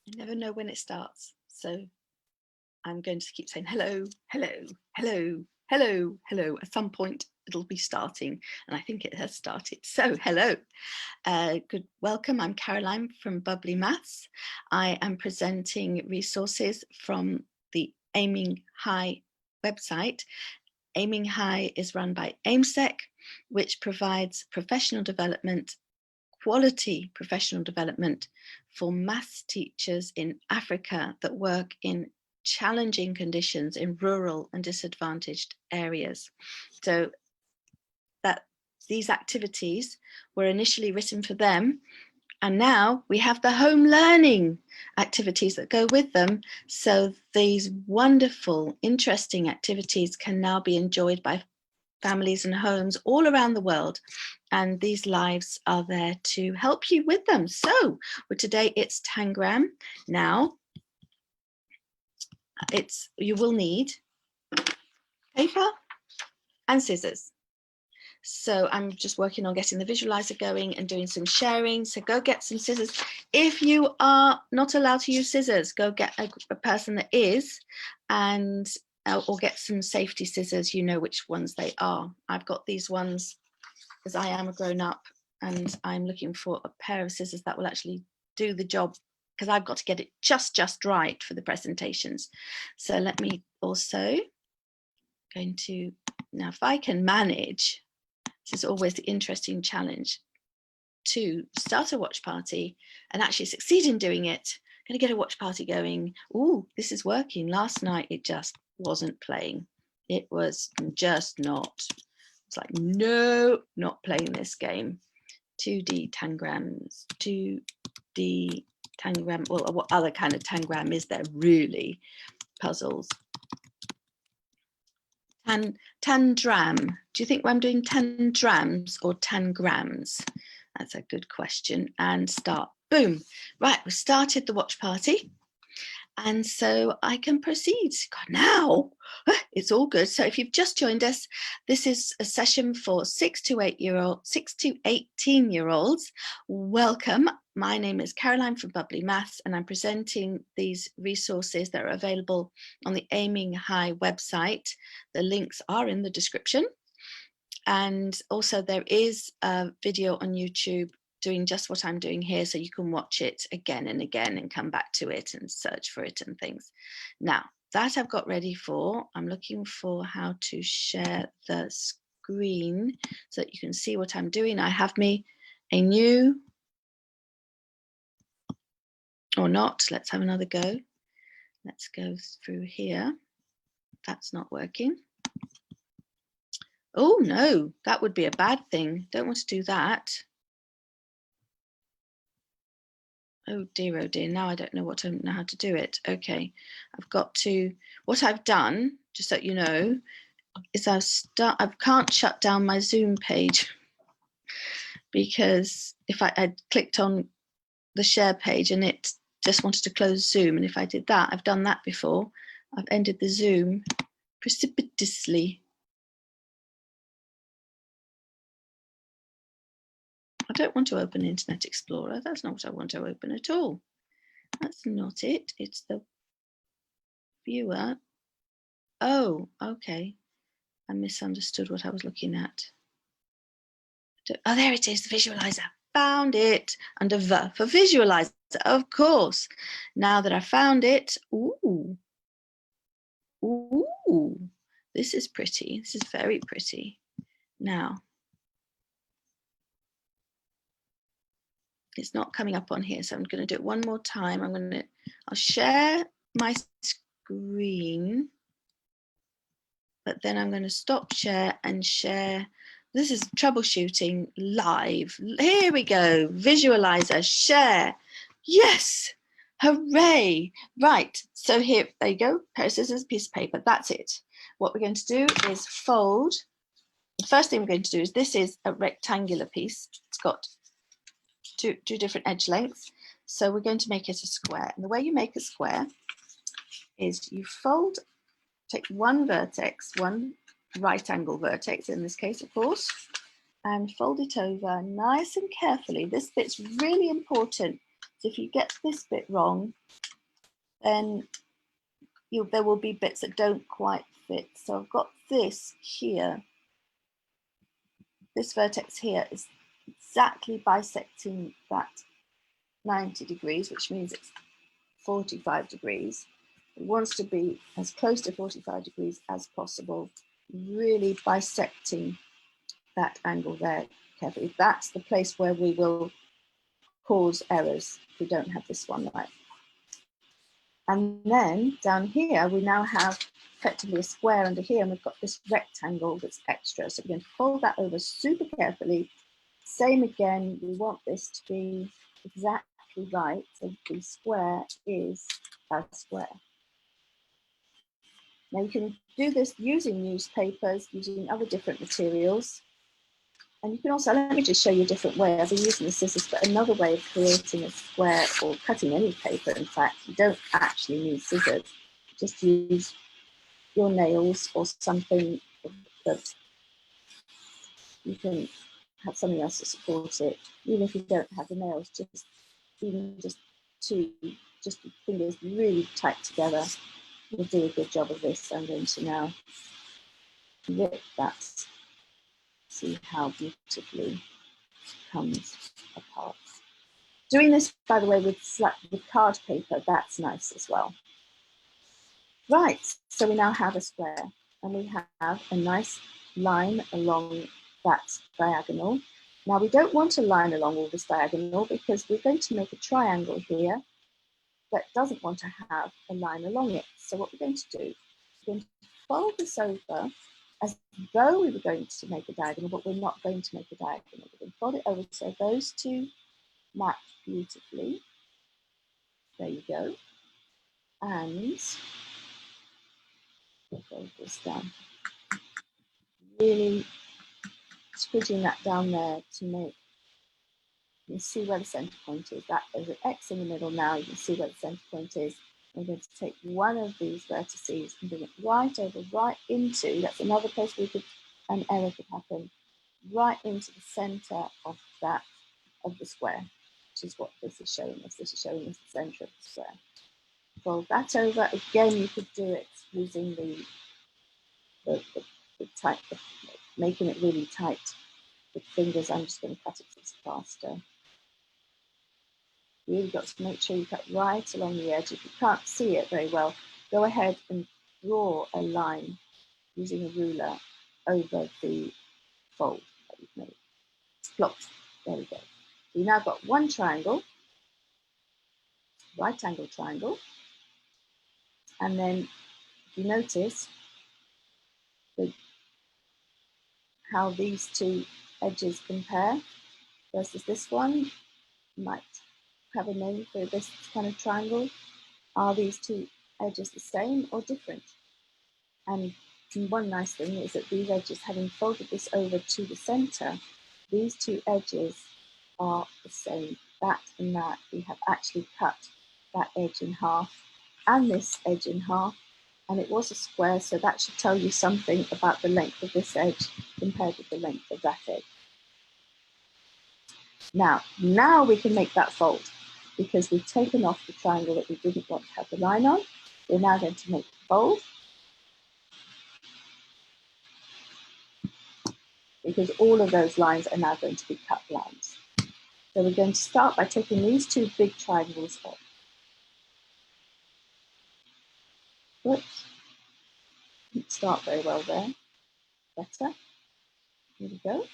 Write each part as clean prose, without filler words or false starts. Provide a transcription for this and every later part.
I never know when it starts, so I'm going to keep saying hello, hello, hello, hello, hello. At some point it'll be starting, and I think it has started. So hello, good welcome. I'm Caroline from Bubbly Maths. I am presenting resources from the Aiming High website. Aiming High is run by AIMSEC, which provides professional development, quality professional development for maths teachers in Africa that work in challenging conditions in rural and disadvantaged areas. So that these activities were initially written for them, and now we have the home learning activities that go with them. So these wonderful, interesting activities can now be enjoyed by families and homes all around the world, and these lives are there to help you with them. So today it's Tangram. Now you will need paper and scissors. So I'm just working on getting the visualizer going and doing some sharing. So go get some scissors. If you are not allowed to use scissors, go get a person that is, and or get some safety scissors. You know which ones they are. I've got these ones as I am a grown up, and I'm looking for a pair of scissors that will actually do the job, because I've got to get it just right for the presentations. So let me also going to, now if I can manage, this is always the interesting challenge, to start a watch party and actually succeed in doing it. I'm going to get a watch party going. Oh, this is working. Last night it just wasn't playing. It was just not. It's like, no, not playing this game. 2D tangrams, 2D tangram. Well, what other kind of tangram is there really? Puzzles. Tandram. Do you think I'm doing tandrams or tangrams? That's a good question. And start. Boom. Right, we started the watch party. And so I can proceed. God, now it's all good. So if you've just joined us, this is a session for 6 to 18-year-olds. Welcome. My name is Caroline from Bubbly Maths, and I'm presenting these resources that are available on the Aiming High website. The links are in the description. And also there is a video on YouTube doing just what I'm doing here, so you can watch it again and again and come back to it and search for it and things. Now that I've got ready for, I'm looking for how to share the screen so that you can see what I'm doing. I have me a new, or not, let's have another go. Let's go through here. That's not working. Oh no, that would be a bad thing. Don't want to do that. Oh dear, now I don't know how to do it. Okay, I've got to, what I've done, just so you know, is I can't shut down my Zoom page, because if I clicked on the share page and it just wanted to close Zoom, and if I did that, I've done that before, I've ended the Zoom precipitously. I don't want to open Internet Explorer. That's not what I want to open at all. That's not it. It's the viewer. Oh, okay. I misunderstood what I was looking at. Oh, there it is, the visualizer. Found it under V for visualizer, of course. Now that I found it, ooh, this is pretty. This is very pretty. Now, it's not coming up on here, so I'm going to do it one more time. I'll share my screen, but then I'm going to stop share and share. This is troubleshooting live. Here we go. Visualizer, share. Yes. Hooray. Right. So here, there you go. Pair of scissors, piece of paper. That's it. What we're going to do is fold. The first thing we're going to do is, this is a rectangular piece. It's got two different edge lengths. So we're going to make it a square. And the way you make a square is you fold, take one vertex, one right angle vertex in this case, of course, and fold it over nice and carefully. This bit's really important. So if you get this bit wrong, then there will be bits that don't quite fit. So I've got this here. This vertex here is exactly bisecting that 90 degrees, which means it's 45 degrees. It wants to be as close to 45 degrees as possible, really bisecting that angle there carefully. That's the place where we will cause errors if we don't have this one right. And then down here, we now have effectively a square under here, and we've got this rectangle that's extra. So we're going to fold that over super carefully. Same again, we want this to be exactly right. So the square is a square. Now you can do this using newspapers, using other different materials. And you can also, let me just show you a different way. I've been using the scissors, but another way of creating a square or cutting any paper, in fact, you don't actually need scissors. Just use your nails or something that you can have something else to support it. Even if you don't have the nails, just the fingers really tight together will do a good job of this. I'm going to now rip that. See how beautifully it comes apart. Doing this, by the way, with card paper, that's nice as well. Right, so we now have a square, and we have a nice line along that diagonal. Now we don't want a line along all this diagonal because we're going to make a triangle here that doesn't want to have a line along it. So what we're going to do, we're going to fold this over as though we were going to make a diagonal, but we're not going to make a diagonal. We're going to fold it over so those two match beautifully. There you go. And we'll fold this down. Really squidging that down there to make, you can see where the center point is. That is an X in the middle now. You can see where the center point is. I'm going to take one of these vertices and bring it right over, right into, that's another place where an error could happen, right into the center of the square, which is what this is showing us. This is showing us the center of the square. Fold that over. Again, you could do it using the tight, making it really tight with fingers. I'm just going to cut it faster. You really got to make sure you cut right along the edge. If you can't see it very well, go ahead and draw a line using a ruler over the fold that you've made. Plop. There we go. So you now got one triangle, right angle triangle, and then if you notice how these two edges compare versus this one, you might have a name for this kind of triangle. Are these two edges the same or different? And one nice thing is that these edges, having folded this over to the center, these two edges are the same. That and that, we have actually cut that edge in half and this edge in half, and it was a square, so that should tell you something about the length of this edge compared with the length of that edge. Now we can make that fold because we've taken off the triangle that we didn't want to have the line on. We're now going to make the fold because all of those lines are now going to be cut lines. So we're going to start by taking these two big triangles off. Whoops, didn't start very well there. Better. Here we go.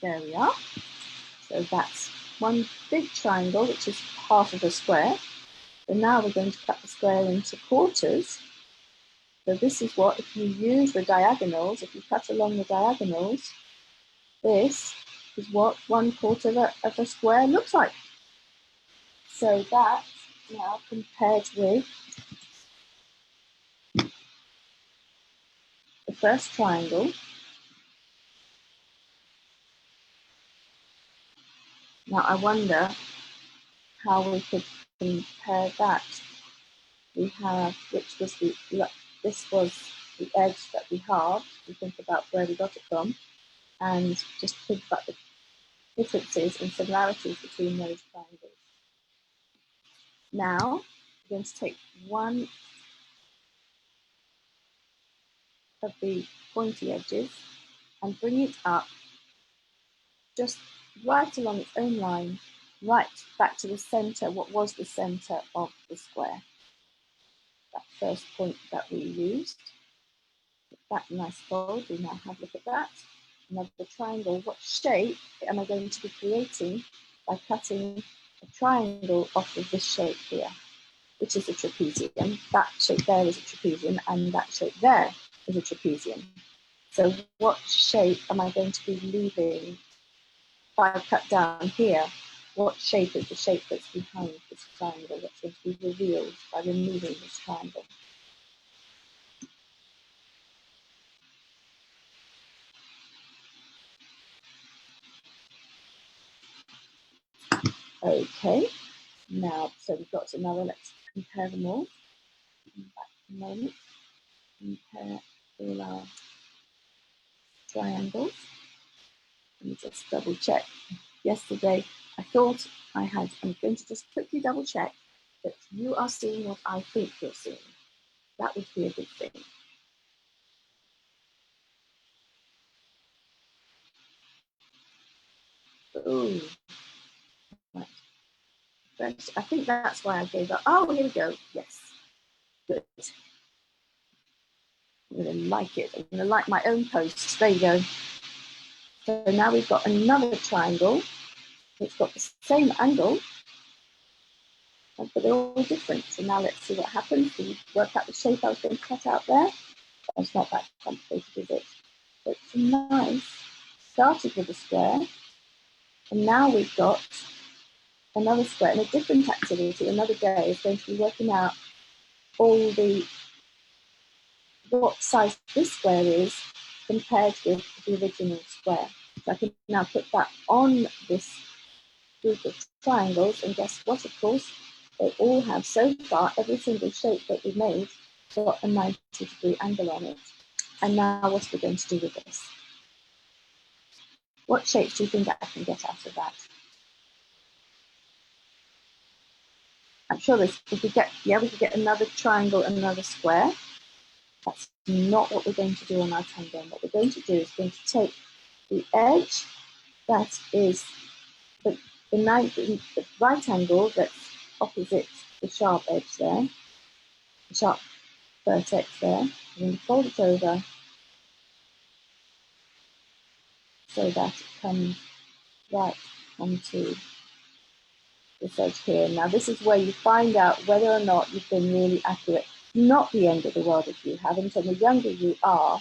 There we are. So that's one big triangle, which is half of a square. So now we're going to cut the square into quarters. So this is what, if you use the diagonals, if you cut along the diagonals, this is what 1/4 of a square looks like. So that now compared with the first triangle. Now I wonder how we could compare that. we have, which was this was the edge that we halved. We think about where we got it from, and just think about the differences and similarities between those triangles. Now, we're going to take one of the pointy edges and bring it up just right along its own line, right back to the center, what was the center of the square. That first point that we used. That nice fold, we now have a look at that. Another triangle, what shape am I going to be creating by cutting a triangle off of this shape here, which is a trapezium. That shape there is a trapezium, and that shape there is a trapezium. So what shape am I going to be leaving if I cut down here? What shape is the shape that's behind this triangle that's going to be revealed by removing this triangle? Okay, now, so we've got another, let's compare them all. Back a moment, compare all our triangles. Let me just double check. Yesterday, I thought I had, I'm going to just quickly double check that you are seeing what I think you're seeing. That would be a good thing. Oh, right. First, I think that's why I gave up. Oh, here we go. Yes, good. I'm going to like it. I'm going to like my own post. There you go. So now we've got another triangle. It's got the same angle, but they're all different. So now let's see what happens. We work out the shape I was going to cut out there. It's not that complicated, is it? But it's nice. Started with a square, and now we've got another square and a different activity. Another day is going to be working out all the what size this square is compared with the original square. So I can now put that on this group of triangles, and guess what, of course, they all have so far, every single shape that we made got a 90-degree angle on it. And now what are we going to do with this? What shapes do you think I can get out of that? I'm sure we could get another triangle and another square. That's not what we're going to do on our tangram. What we're going to do is going to take the edge that is the right angle that's opposite the sharp edge there, the sharp vertex there. I'm going to fold it over so that it comes right onto this edge here. Now this is where you find out whether or not you've been really accurate. Not the end of the world if you haven't, and the younger you are,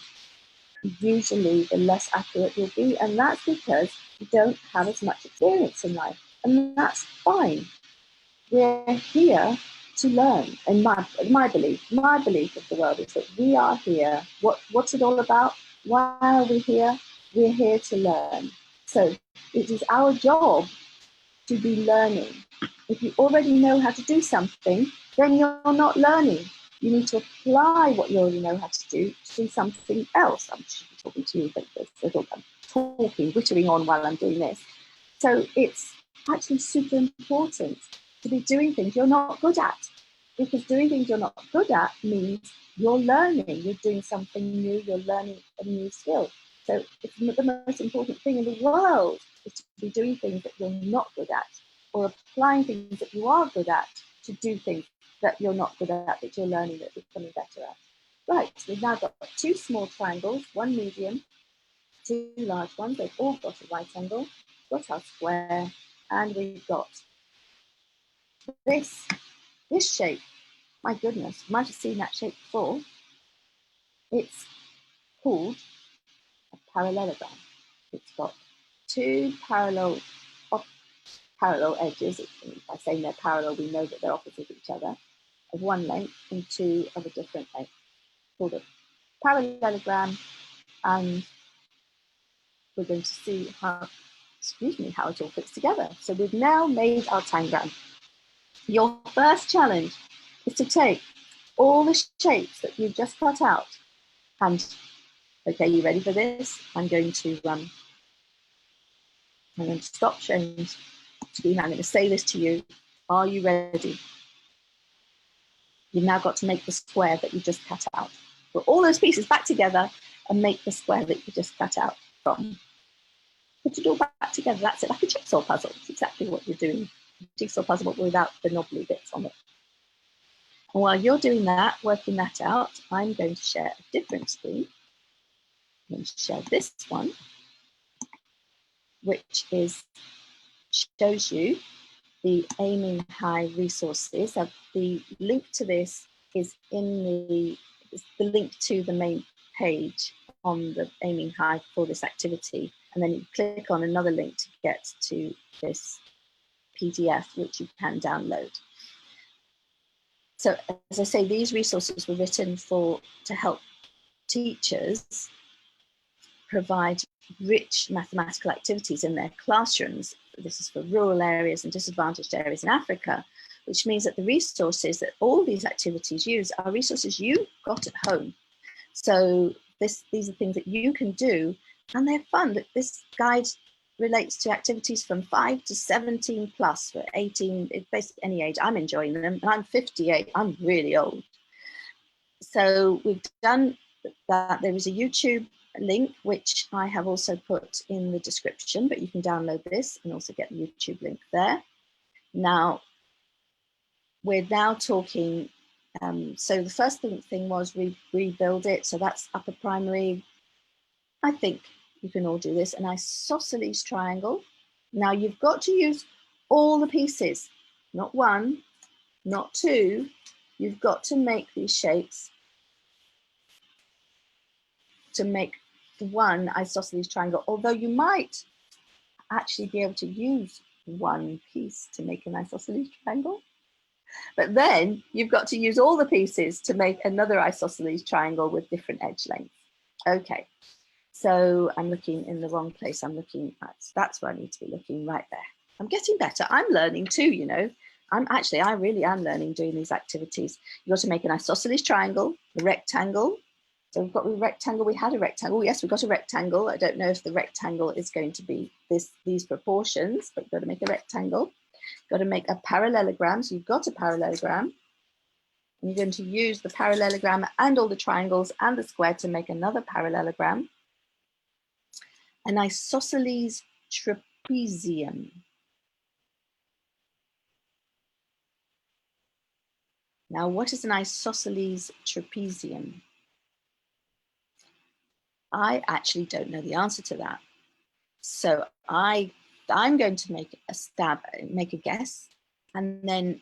usually the less accurate you'll be, and that's because you don't have as much experience in life, and that's fine. We're here to learn, and my belief of the world is that we are here. What's it all about? Why are we here? We're here to learn. So it is our job to be learning. If you already know how to do something, then you're not learning. You need to apply what you already know how to do something else. I'm talking to you, but I'm talking, wittering on while I'm doing this. So it's actually super important to be doing things you're not good at, because doing things you're not good at means you're learning, you're doing something new, you're learning a new skill. So it's the most important thing in the world is to be doing things that you're not good at, or applying things that you are good at to do things that you're not good at, that you're learning, that you're becoming better at. Right, so we've now got 2 small triangles, 1 medium, 2 large ones. They've all got a right angle, got our square, and we've got this shape. My goodness, you might have seen that shape before. It's called a parallelogram. It's got 2 parallel edges. By saying they're parallel, we know that they're opposite each other, of 1 length and 2 of a different length, called a parallelogram, and we're going to see how it all fits together. So we've now made our tangram. Your first challenge is to take all the shapes that you've just cut out. And okay, you ready for this? I'm going to stop sharing the screen. I'm going to say this to you. Are you ready? You've now got to make the square that you just cut out. Put all those pieces back together and make the square that you just cut out from. Put it all back together. That's it, like a jigsaw puzzle. It's exactly what you're doing. A jigsaw puzzle, but without the knobbly bits on it. And while you're doing that, working that out, I'm going to share a different screen. I'm going to share this one, which shows you the Aiming High resources. So the link to this is in the link to the main page on the Aiming High for this activity. And then you click on another link to get to this PDF, which you can download. So as I say, these resources were written to help teachers provide rich mathematical activities in their classrooms. This is for rural areas and disadvantaged areas in Africa, which means that the resources that all these activities use are resources you got at home. So these are things that you can do, and they're fun. This guide relates to activities from 5 to 17 plus, for 18, basically any age. I'm enjoying them, and I'm 58, I'm really old. So we've done that. There is a YouTube link, which I have also put in the description, but you can download this and also get the YouTube link there. Now, we're now talking, so the first thing was rebuild it. So that's upper primary. I think you can all do this. An isosceles triangle. Now you've got to use all the pieces, not one, not two. You've got to make these shapes to make one isosceles triangle, although you might actually be able to use one piece to make an isosceles triangle. But then you've got to use all the pieces to make another isosceles triangle with different edge lengths. Okay, so I'm looking in the wrong place. I'm looking at, that's where I need to be looking, right there. I'm getting better. I'm learning too, you know. I really am learning doing these activities. You've got to make an isosceles triangle, a rectangle. So we've got a rectangle, we had a rectangle. Yes, we've got a rectangle. I don't know if the rectangle is going to be these proportions, but you've got to make a rectangle. Got to make a parallelogram. So you've got a parallelogram. And you're going to use the parallelogram and all the triangles and the square to make another parallelogram. An isosceles trapezium. Now, what is an isosceles trapezium? I actually don't know the answer to that. So I'm going to make a stab, make a guess, and then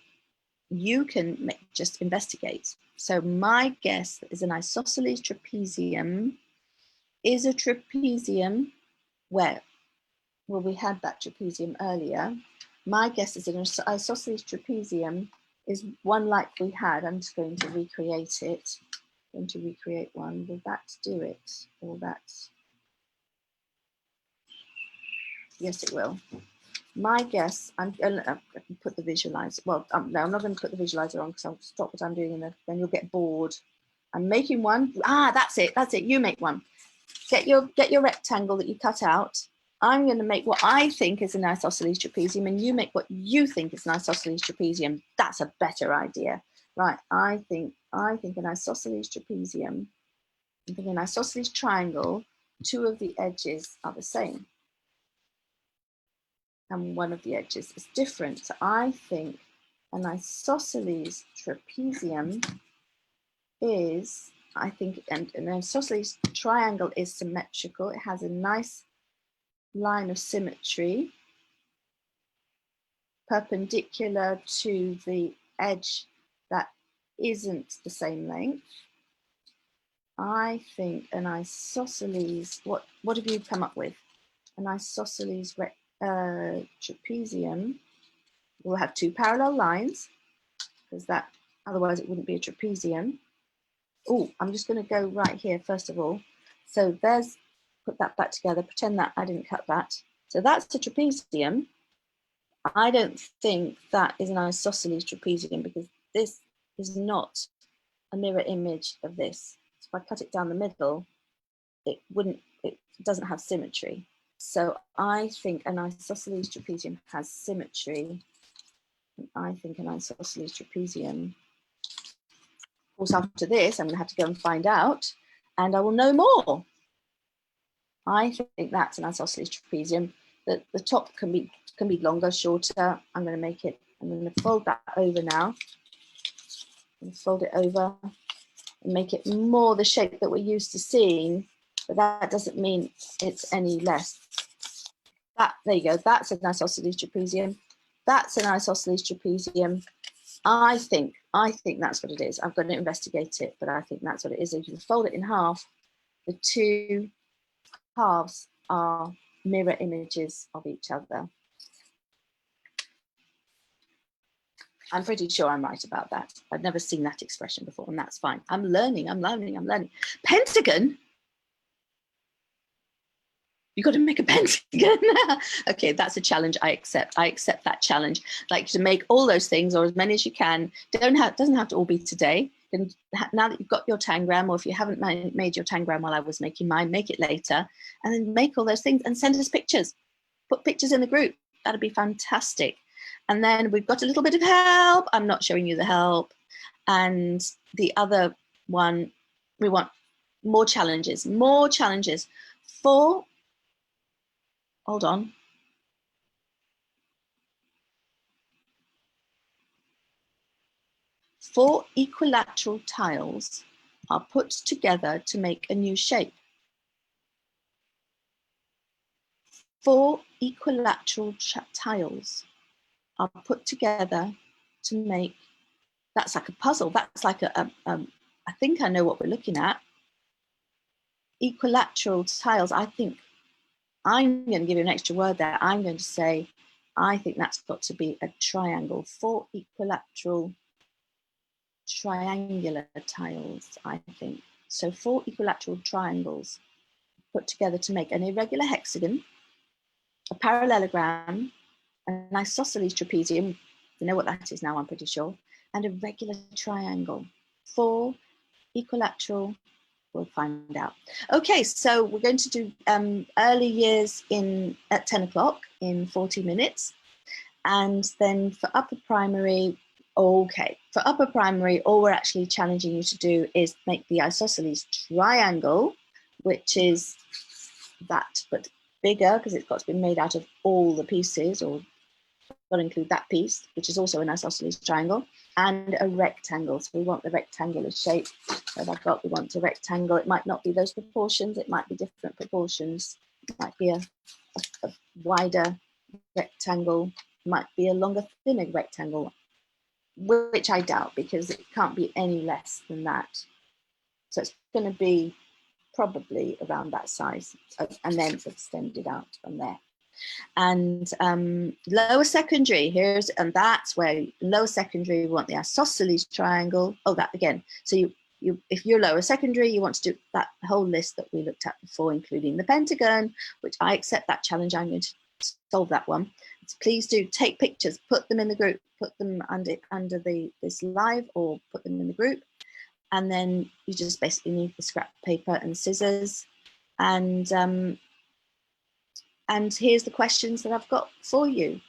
you can just investigate. So my guess is an isosceles trapezium is a trapezium where, well, we had that trapezium earlier. My guess is an isosceles trapezium is one like we had. I'm just going to recreate it. I'm going to recreate one. Will that do it? Or that? Yes, it will. My guess, I can put the visualizer. Well, no, I'm not going to put the visualizer on because I'll stop what I'm doing and then you'll get bored. I'm making one. Ah, that's it. That's it. You make one. Get your rectangle that you cut out. I'm going to make what I think is an isosceles trapezium, and you make what you think is an isosceles trapezium. That's a better idea, right? I think an isosceles trapezium. I'm thinking an isosceles triangle. Two of the edges are the same, and one of the edges is different. So I think an isosceles trapezium is, I think, and an isosceles triangle is symmetrical. It has a nice line of symmetry perpendicular to the edge that isn't the same length. I think an isosceles, what have you come up with? An isosceles trapezium will have two parallel lines, because that, otherwise it wouldn't be a trapezium. Oh, I'm just going to go right here first of all. So there's, put that back together, pretend that I didn't cut that. So that's the trapezium. I don't think that is an isosceles trapezium because this is not a mirror image of this. So if I cut it down the middle, it doesn't have symmetry. So I think an isosceles trapezium has symmetry. I think an isosceles trapezium. Of course, after this, I'm going to have to go and find out, and I will know more. I think that's an isosceles trapezium. The top can be longer, shorter. I'm going to fold that over now. I'm going to fold it over and make it more the shape that we're used to seeing, but that doesn't mean it's any less. There you go, that's an isosceles trapezium. That's an isosceles trapezium. I think that's what it is. I've got to investigate it, but I think that's what it is. If you fold it in half, the two halves are mirror images of each other. I'm pretty sure I'm right about that. I've never seen that expression before, and that's fine. I'm learning. Pentagon? You've got to make a pentagon. Okay, that's a challenge I accept. I accept that challenge. Like to make all those things, or as many as you can. Doesn't have to all be today. And now that you've got your Tangram, or if you haven't made your Tangram while I was making mine, make it later, and then make all those things and send us pictures. Put pictures in the group. That'd be fantastic. And then we've got a little bit of help. I'm not showing you the help. And the other one, we want more challenges. Hold on. 4 equilateral tiles are put together to make a new shape. 4 equilateral tiles are put together to make, that's like a puzzle. That's like I think I know what we're looking at. Equilateral tiles, I think, I'm going to give you an extra word there. I'm going to say, I think that's got to be a triangle. 4 equilateral triangular tiles, I think. So 4 equilateral triangles put together to make an irregular hexagon, a parallelogram, an isosceles trapezium, you know what that is now, I'm pretty sure, and a regular triangle. 4 equilateral, we'll find out. Okay, so we're going to do early years at 10 o'clock in 40 minutes. And then for upper primary, okay, for upper primary, all we're actually challenging you to do is make the isosceles triangle, which is that, but bigger, because it's got to be made out of all the pieces, or got to include that piece, which is also an isosceles triangle, and a rectangle. So we want the rectangular shape. So we want a rectangle. It might not be those proportions, it might be different proportions. It might be a wider rectangle, it might be a longer, thinner rectangle, which I doubt, because it can't be any less than that. So it's going to be probably around that size, and then extended out from there. And lower secondary, and that's where lower secondary, we want the isosceles triangle. Oh, that again. So if you're lower secondary, you want to do that whole list that we looked at before, including the pentagon, which I accept that challenge. I'm going to solve that one. So please do take pictures, put them in the group, put them under this live, or put them in the group. And then you just basically need the scrap paper and scissors. And here's the questions that I've got for you.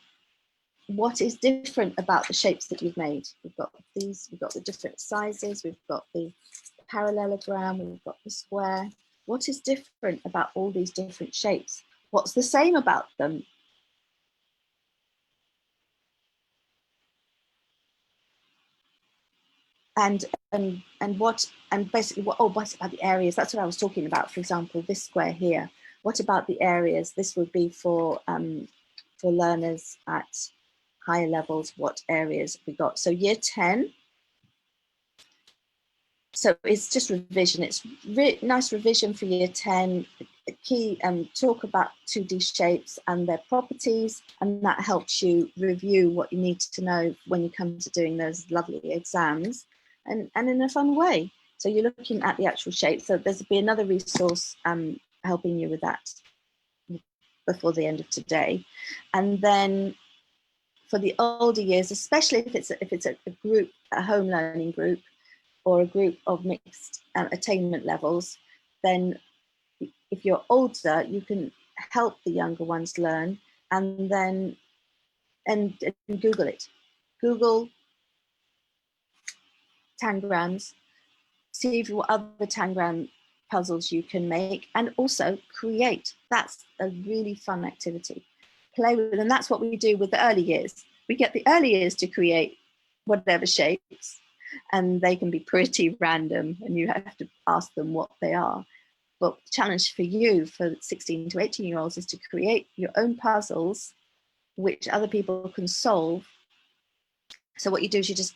What is different about the shapes that you've made? We've got these, we've got the different sizes, we've got the parallelogram, we've got the square. What is different about all these different shapes? What's the same about them? And basically what about the areas? That's what I was talking about. For example, this square here. What about the areas? This would be for learners at higher levels. What areas we got? So year 10. So it's just revision. It's nice revision for year 10. Key talk about 2D shapes and their properties, and that helps you review what you need to know when you come to doing those lovely exams, and in a fun way. So you're looking at the actual shape. So there's be another resource helping you with that before the end of today. And then for the older years, especially if it's a group, a home learning group, or a group of mixed attainment levels, then if you're older, you can help the younger ones learn, and then and Google it. Google tangrams, see what other tangram puzzles you can make, and also create. That's a really fun activity. Play with, and that's what we do with the early years. We get the early years to create whatever shapes, and they can be pretty random, and you have to ask them what they are. But the challenge for you, for 16 to 18-year-olds, is to create your own puzzles which other people can solve. So what you do is you just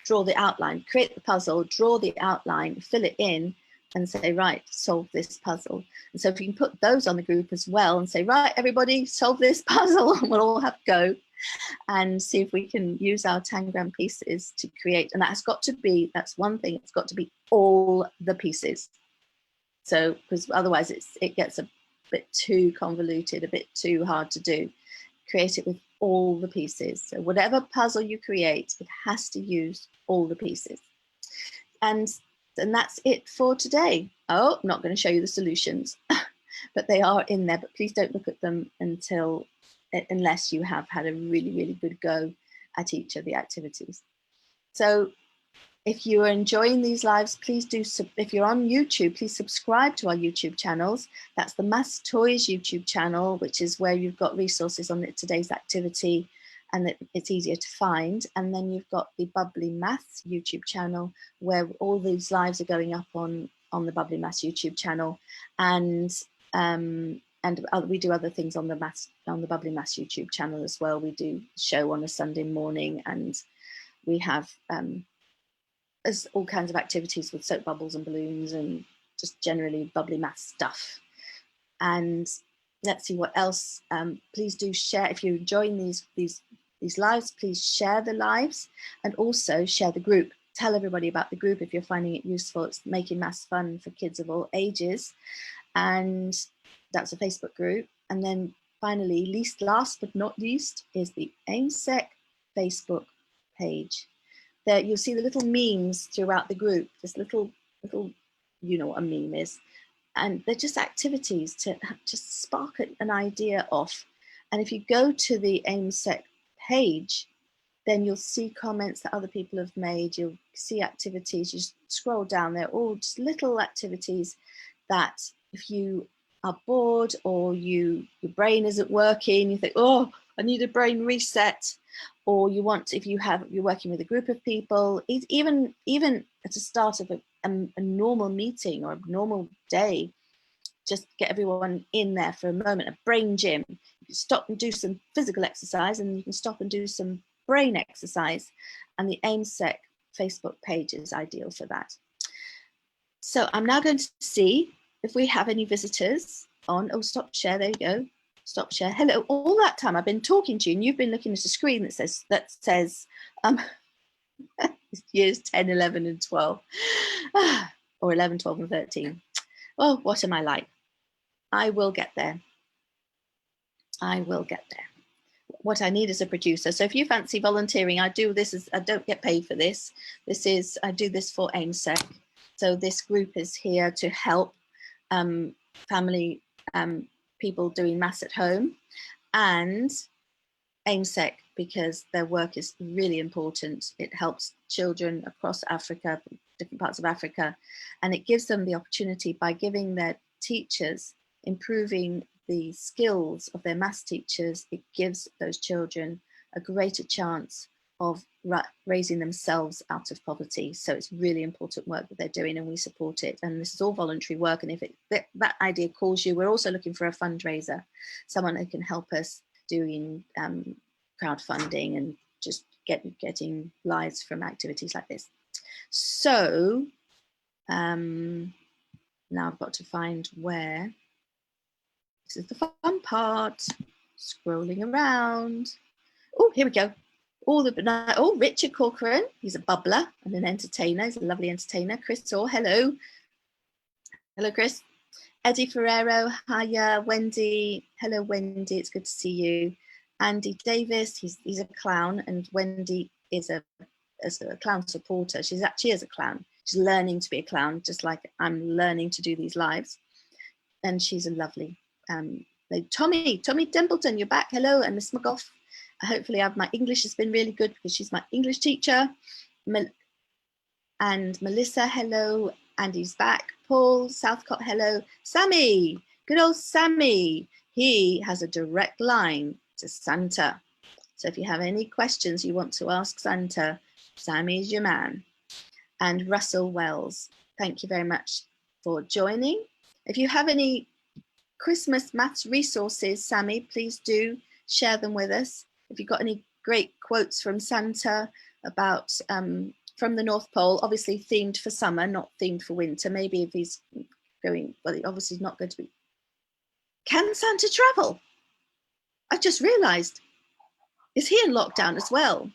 draw the outline, create the puzzle, draw the outline, fill it in, and say, right, solve this puzzle. And so if you can put those on the group as well and say, right, everybody, solve this puzzle, and we'll all have a go and see if we can use our Tangram pieces to create. And that's got to be, that's one thing, it's got to be all the pieces. So, because otherwise it gets a bit too convoluted, a bit too hard to do. Create it with all the pieces. So whatever puzzle you create, it has to use all the pieces. And that's it for today. Oh, I'm not going to show you the solutions, but they are in there. But please don't look at them unless you have had a really, really good go at each of the activities. So if you are enjoying these lives, please do, if you're on YouTube, please subscribe to our YouTube channels. That's the Maths Toys YouTube channel, which is where you've got resources on today's activity, and it's easier to find. And then you've got the Bubbly Maths YouTube channel, where all these lives are going up on the Bubbly Maths YouTube channel. And we do other things on the Bubbly Maths YouTube channel as well. We do a show on a Sunday morning, and we have there's all kinds of activities with soap bubbles and balloons and just generally bubbly math stuff. And let's see what else. Please do share, if you're enjoying these lives, please share the lives, and also share the group. Tell everybody about the group if you're finding it useful. It's making maths fun for kids of all ages, and that's a Facebook group. And then finally, last but not least, is the AIMSEC Facebook page. There you'll see the little memes throughout the group, this little, you know what a meme is. And they're just activities to just spark an idea off. And if you go to the AIMSEC page, then you'll see comments that other people have made. You'll see activities, you just scroll down, they're all just little activities that if you are bored or your brain isn't working, you think, oh, I need a brain reset. Or you want, if you're working with a group of people, even at the start of a normal meeting or a normal day, just get everyone in there for a moment, a brain gym. You can stop and do some physical exercise, and you can stop and do some brain exercise. And the AIMSEC Facebook page is ideal for that. So I'm now going to see if we have any visitors on. Oh, stop share, there you go. Stop share. Hello. All that time I've been talking to you, and you've been looking at a screen that says years 10, 11, and 12, or 11, 12, and 13. Oh, what am I like? I will get there. I will get there. What I need is a producer. So if you fancy volunteering, I don't get paid for this. I do this for AIMSEC. So this group is here to help family people doing maths at home, and AIMSEC, because their work is really important. It helps children across Africa, different parts of Africa, and it gives them the opportunity, by giving their teachers, improving the skills of their maths teachers, it gives those children a greater chance of raising themselves out of poverty. So it's really important work that they're doing, and we support it. And this is all voluntary work. And if that idea calls you, we're also looking for a fundraiser, someone who can help us doing crowdfunding and just getting lives from activities like this. So now I've got to find where. This is the fun part. Scrolling around. Oh, here we go. Richard Corcoran, he's a bubbler and an entertainer. He's a lovely entertainer. Chris Orr, hello. Hello, Chris. Eddie Ferrero, hiya. Wendy, hello, Wendy. It's good to see you. Andy Davis, he's a clown, and Wendy is a as a clown supporter. She is a clown. She's learning to be a clown, just like I'm learning to do these lives. And she's a lovely Tommy Templeton, you're back. Hello. And Miss McGough. Hopefully my English has been really good because she's my English teacher. And Melissa, hello. Andy's back. Paul Southcott, hello. Sammy, good old Sammy. He has a direct line to Santa. So if you have any questions you want to ask Santa, Sammy's your man. And Russell Wells, thank you very much for joining. If you have any Christmas maths resources, Sammy, please do share them with us. If you've got any great quotes from Santa about from the North Pole, obviously themed for summer, not themed for winter. Maybe if he's going, well, he obviously is not going to be. Can Santa travel? I just realized, is he in lockdown as well?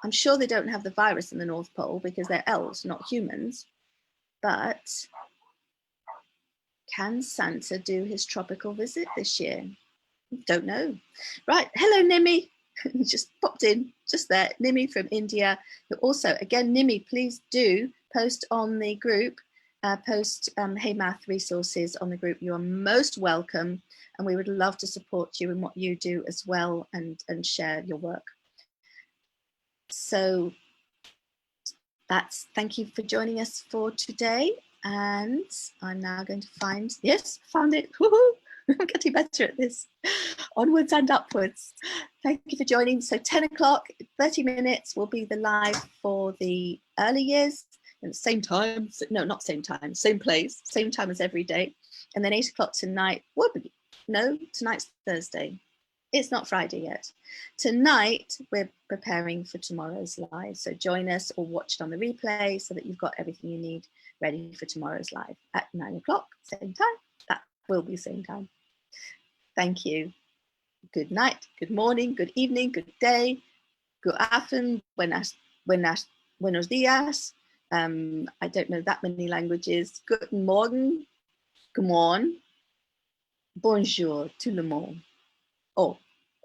I'm sure they don't have the virus in the North Pole because they're elves, not humans. But can Santa do his tropical visit this year? Don't know. Right. Hello, Nimi. Just popped in just there. Nimi from India. But also, again, Nimi, please do post on the group, Hey Math resources on the group. You are most welcome. And we would love to support you in what you do as well and share your work. So thank you for joining us for today. And I'm now going to find, yes, found it. Woohoo! I'm getting better at this. Onwards and upwards. Thank you for joining. So 10 o'clock, 30 minutes will be the live for the early years. And same time, no, not same time, same place, same time as every day. And then 8 o'clock tonight, no, tonight's Thursday. It's not Friday yet. Tonight, we're preparing for tomorrow's live. So join us or watch it on the replay so that you've got everything you need ready for tomorrow's live at 9 o'clock, same time. That will be same time. Thank you. Good night, good morning, good evening, good day, good afternoon, buenos dias. I don't know that many languages. Guten Morgen, good morning, bonjour tout le monde. Oh,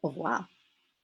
au revoir.